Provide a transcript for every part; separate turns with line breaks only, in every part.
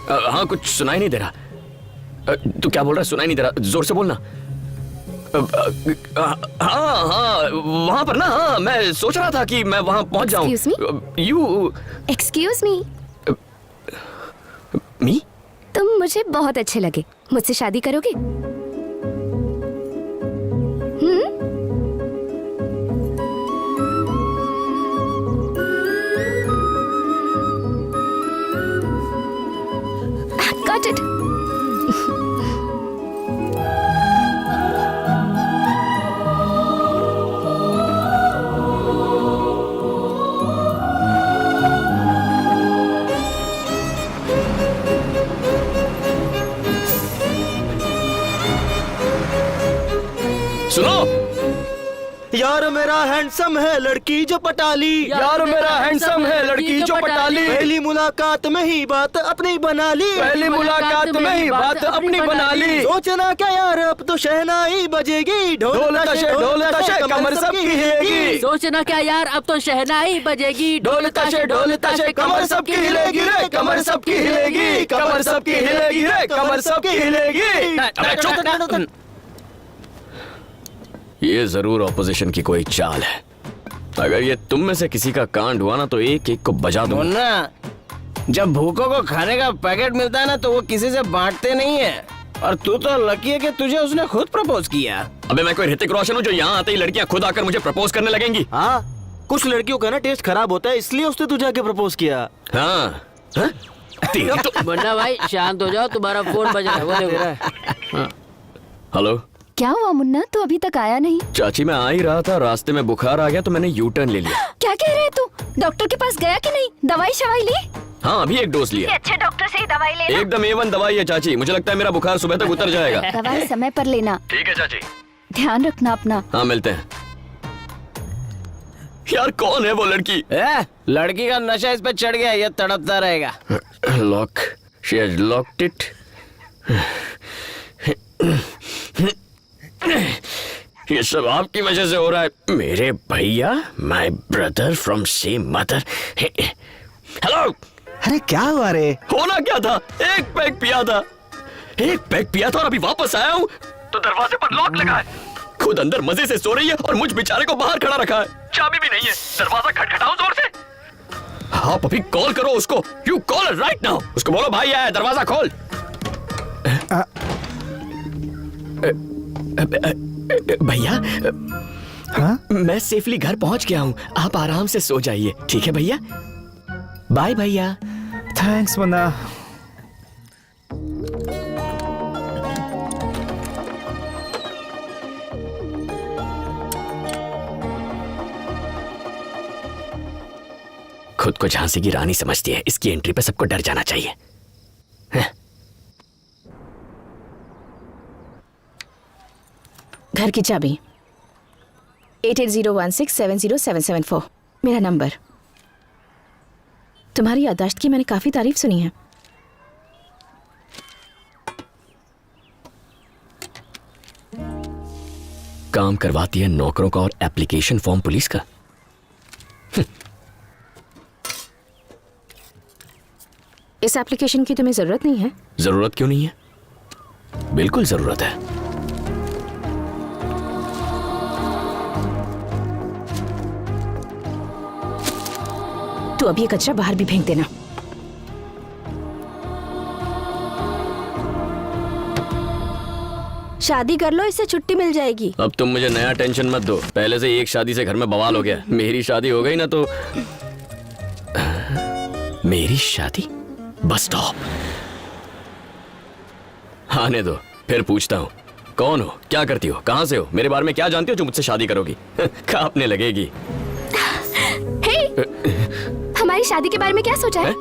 हाँ, कुछ सुनाई नहीं दे रहा। तू क्या बोल रहा है? सुनाई नहीं दे रहा, जोर से बोलना। हाँ हाँ, वहाँ पर ना। हाँ, मैं सोच रहा था कि मैं वहाँ पहुँच जाऊँ।
Excuse me.
मी?
तुम मुझे बहुत अच्छे लगे। मुझसे शादी करोगे? Got it.
सुनो
यार मेरा हैंडसम है लड़की जो पटाली।
यार मेरा हैंडसम है लड़की जो पटाली।
पहली मुलाकात में ही बात अपनी बना ली।
पहली मुलाकात में ही बात अपनी बना ली।
सोचना क्या यार अब तो शहनाई बजेगी।
ढोल ताशे कमर सबकी हिलेगी।
सोचना क्या यार अब तो शहनाई बजेगी।
ढोल ताशे कमर सबकी हिलेगी रे, कमर सबकी हिलेगी, कमर सबकी हिलेगी रे, कमर सबकी हिलेगी। ये जरूर ऑपोजिशन की कोई चाल है। अगर ये तुम में से किसी का कांड हुआ ना तो एक एक को बजा दूंगा।
मुन्ना, जब भूखों को खाने का पैकेट मिलता है ना तो वो किसी से बांटते नहीं है। और तू तो लकी है कि तुझे उसने खुद प्रपोज किया।
अबे मैं कोई ऋतिक रोशन हूँ जो यहाँ आते ही लड़कियाँ खुद आकर मुझे प्रपोज करने लगेंगी?
हाँ, कुछ लड़कियों का ना टेस्ट खराब होता है, इसलिए उसने तुझे आके प्रपोज किया।
हाँ, हाँ? तेरी तो
मुन्ना भाई शांत हो जाओ, तुम्हारा फोन बज रहा है, वो देखो।
हेलो,
क्या हुआ मुन्ना? तू अभी तक आया नहीं।
चाची मैं आ ही रहा था, रास्ते में बुखार आ गया तो मैंने यू टर्न ले लिया।
क्या कह रहे तू? डॉक्टर के पास गया कि नहीं? दवाई शवाई ली?
हाँ, अभी एक डोज लिया।
अच्छे डॉक्टर से ही दवाई लेना।
एकदम A1 दवाई है चाची। मुझे लगता है मेरा बुखार सुबह तक उतर जाएगा।
दवाई समय पर लेना।
ठीक है चाची।
ध्यान रखना अपना।
हाँ, मिलते हैं। यार कौन है वो लड़की?
लड़की का नशा इस पे चढ़ गया, ये तड़पता रहेगा।
Lock, she has locked it. ये सब आपकी वजह से हो रहा है। मेरे भैया, my brother from same mother. Hello.
अरे क्या हुआ रे?
होना क्या था? एक पैक पिया था, एक पैक पिया था और अभी वापस आया हूँ तो दरवाजे पर लॉक लगा है। खुद अंदर मजे से सो रही है और मुझ बेचारे को बाहर खड़ा रखा है। चाबी भी नहीं है। दरवाजा खटखटाओ जोर से। आप अभी कॉल करो उसको। You call right now. उसको बोलो भाई आया, दरवाजा खोल। भैया,
हाँ?
मैं सेफली घर पहुंच गया हूँ। आप आराम से सो जाइए, ठीक है भैया? बाय भैया।
थैंक्स मुन्ना।
खुद को झांसी की रानी समझती है, इसकी एंट्री पे सबको डर जाना चाहिए।
घर की चाबी 8801670774 मेरा नंबर। तुम्हारी याददाश्त की मैंने काफी तारीफ सुनी है।
काम करवाती है नौकरों का और एप्लीकेशन फॉर्म पुलिस का।
इस एप्लीकेशन की तुम्हें जरूरत नहीं है?
जरूरत क्यों नहीं है? बिल्कुल जरूरत है।
तू अब ये कचरा बाहर भी फेंक देना।
शादी कर लो, इससे छुट्टी मिल जाएगी।
अब तुम मुझे नया टेंशन मत दो। पहले से एक शादी से घर में बवाल हो गया। मेरी शादी हो गई ना तो मेरी शादी बस स्टॉप। आने दो, फिर पूछता हूँ कौन हो, क्या करती हो, कहाँ से हो, मेरे बारे में क्या जानती हो जो मुझसे शादी करोगी? कांपने लगेगी।
हे, हमारी शादी के बारे में क्या सोचा है?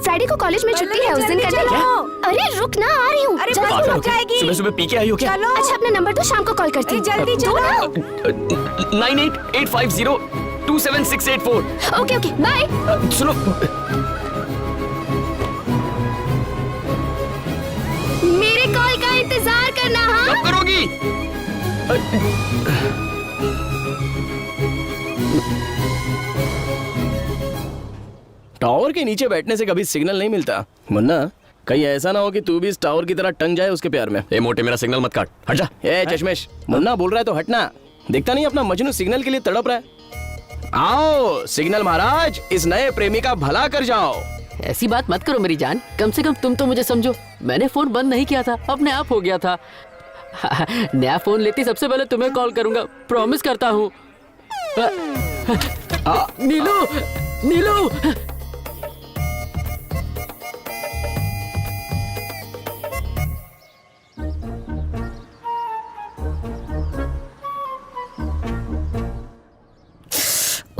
फ्राइडे को कॉलेज में छुट्टी है, उस दिन करने क्या? अरे रुक ना, आ रही हूँ। अरे
पागल हो क्या? सुबह सुबह पी के आई हो क्या?
अच्छा अपना नंबर तो शाम को कॉल करती हूँ। जल्दी चलो।
9885027684।
Okay okay bye.
सुनो,
मेरे कॉल का इंतजार करना। हाँ
कब करोगी?
टावर के नीचे बैठने से कभी सिग्नल नहीं मिलता। मुन्ना, कहीं ऐसा ना हो कि तू भी इस टावर की तरह टंग जाए उसके प्यार में।
ए मोटे, मेरा सिग्नल मत काट, हट जा।
ए चश्मेश, मुन्ना बोल रहा है तो हटना। दिखता नहीं अपना मजनू सिग्नल के लिए तड़प रहा है। आओ सिग्नल महाराज, इस नए प्रेमी का भला कर जाओ।
ऐसी बात मत करो मेरी जान, कम से कम तुम तो मुझे समझो। मैंने फोन बंद नहीं किया था, अपने आप हो गया था। नया फोन लेती सबसे पहले तुम्हें कॉल करूंगा, प्रॉमिस करता हूँ। नीलू, नीलू।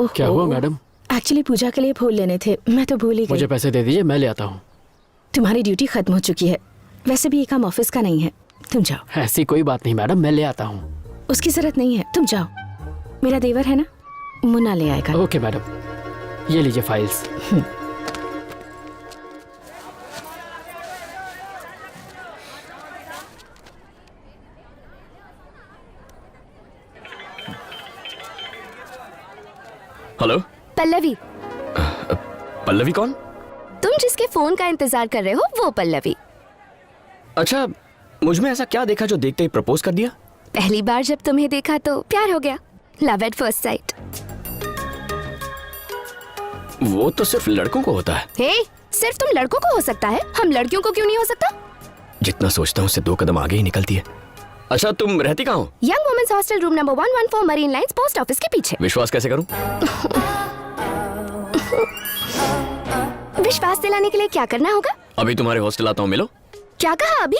क्या हुआ मैडम?
एक्चुअली पूजा के लिए फूल लेने थे, मैं तो भूल ही
मुझे
गई।
पैसे दे दीजिए, मैं ले आता हूँ।
तुम्हारी ड्यूटी खत्म हो चुकी है, वैसे भी ये काम ऑफिस का नहीं है, तुम जाओ।
ऐसी कोई बात नहीं मैडम, मैं ले आता हूँ।
उसकी जरूरत नहीं है, तुम जाओ। मेरा देवर है ना, मुन्ना ले आएगा।
ओके मैडम, ये लीजिए फाइल्स।
हेलो
पल्लवी,
पल्लवी कौन?
तुम जिसके फोन का इंतजार कर रहे हो वो पल्लवी।
अच्छा, मुझ में ऐसा क्या देखा जो देखते ही प्रपोज कर दिया?
पहली बार जब तुम्हें देखा तो प्यार हो गया, लव एट फर्स्ट साइट।
वो तो सिर्फ लड़कों को होता है।
हे, सिर्फ तुम लड़कों को हो सकता है, हम लड़कियों को क्यों नहीं हो सकता?
जितना सोचता हूँ उससे 2 कदम आगे ही निकलती है। अच्छा, तुम रहती कहाँ हो?
Young women's hostel room number 114 Marine Lines post office के पीछे।
विश्वास कैसे करूँ?
विश्वास दिलाने के लिए क्या करना होगा?
अभी तुम्हारे हॉस्टल आता हूँ, मिलो।
क्या कहा अभी?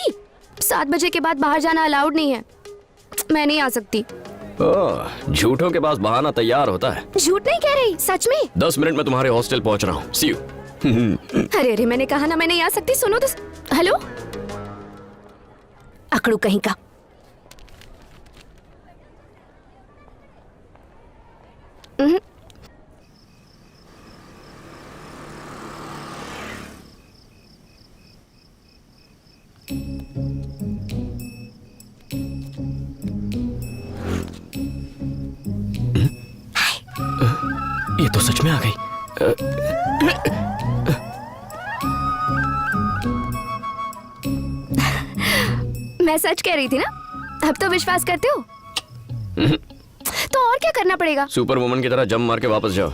7 बजे के बाद बाहर जाना अलाउड नहीं है, मैं नहीं आ सकती।
ओह, झूठों के पास बहाना तैयार होता है।
झूठ नहीं कह रही, सच में।
10 मिनट में तुम्हारे हॉस्टल पहुँच रहा हूँ, सी यू।
अरे अरे, मैंने कहा ना मैं नहीं आ सकती, सुनो तो। हेलो, अकड़ू कहीं का।
ये तो सच में आ गई।
मैं सच कह रही थी ना, अब तो विश्वास करते हो। तो और क्या करना पड़ेगा?
सुपर वुमन की तरह जम मार के वापस जाओ।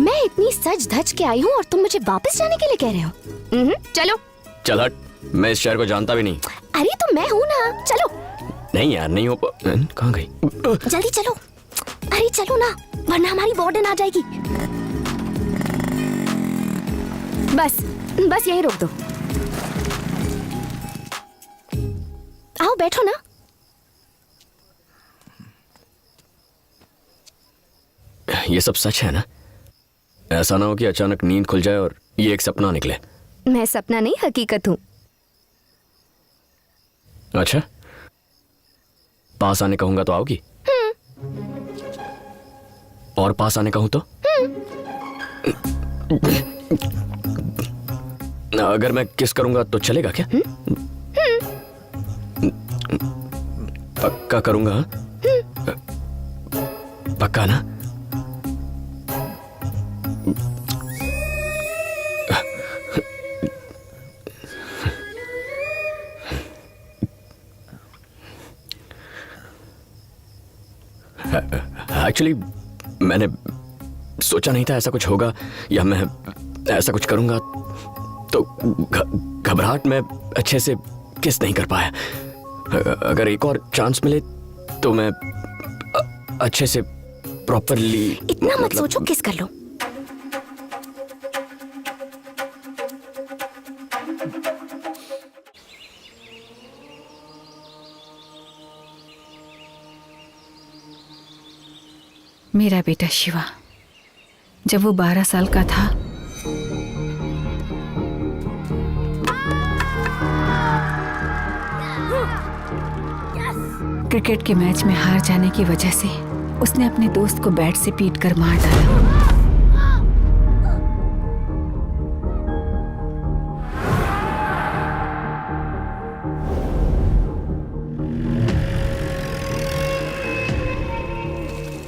मैं इतनी सज धज के आई हूँ और तुम मुझे वापस जाने के लिए कह रहे हो? चलो।
चल हट, मैं इस शहर को जानता भी नहीं।
अरे तो मैं हूँ ना, चलो।
नहीं यार, नहीं हो कहाँ गई?
जल्दी चलो। अरे चलो ना, वरना हमारी वार्डन आ जाएगी। बस यहीं रोक दो। आओ बैठो ना।
ये सब सच है ना? ऐसा ना हो कि अचानक नींद खुल जाए और ये एक सपना निकले।
मैं सपना नहीं, हकीकत हूँ।
अच्छा, पास आने कहूंगा तो आओगी? और पास आने कहूं तो? अगर मैं किस करूंगा तो चलेगा क्या? पक्का करूंगा? पक्का ना? एक्चुअली मैंने सोचा नहीं था ऐसा कुछ होगा, या मैं ऐसा कुछ करूंगा, तो घबराहट में अच्छे से किस नहीं कर पाया। अगर एक और चांस मिले तो मैं अच्छे से प्रॉपरली।
इतना मत सोचो, किस कर लो।
मेरा बेटा शिवा जब वो 12 साल का था, क्रिकेट के मैच में हार जाने की वजह से उसने अपने दोस्त को बैट से पीटकर मार डाला।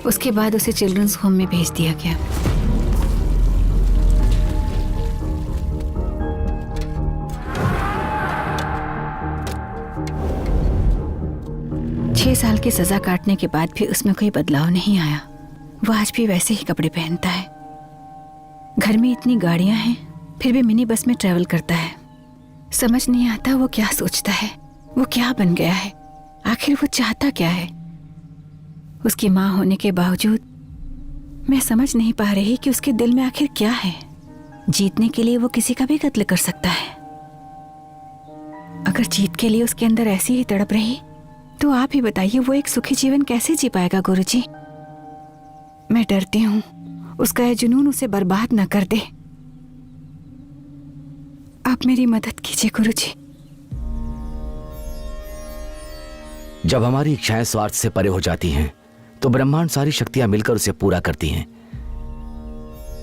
उसके बाद उसे चिल्ड्रंस होम में भेज दिया गया। 6 साल की सजा काटने के बाद भी उसमें कोई बदलाव नहीं आया। वो आज भी वैसे ही कपड़े पहनता है। घर में इतनी गाड़ियां हैं, फिर भी मिनी बस में ट्रेवल करता है। समझ नहीं आता वो क्या सोचता है, वो क्या बन गया है, आखिर वो चाहता क्या है। उसकी माँ होने के बावजूद मैं समझ नहीं पा रही कि उसके दिल में आखिर क्या है। जीतने के लिए वो किसी का भी कत्ल कर सकता है। अगर जीत के लिए उसके अंदर ऐसी ही तड़प रही तो आप ही बताइए वो एक सुखी जीवन कैसे जी पाएगा गुरुजी। मैं डरती हूँ उसका यह जुनून उसे बर्बाद न कर दे। आप मेरी मदद कीजिए गुरुजी।
जब हमारी इच्छाएं स्वार्थ से परे हो जाती हैं तो ब्रह्मांड सारी शक्तियां मिलकर उसे पूरा करती हैं।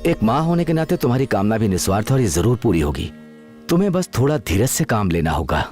एक मां होने के नाते तुम्हारी कामना भी निस्वार्थ और ये जरूर पूरी होगी। तुम्हें बस थोड़ा धीरज से काम लेना होगा।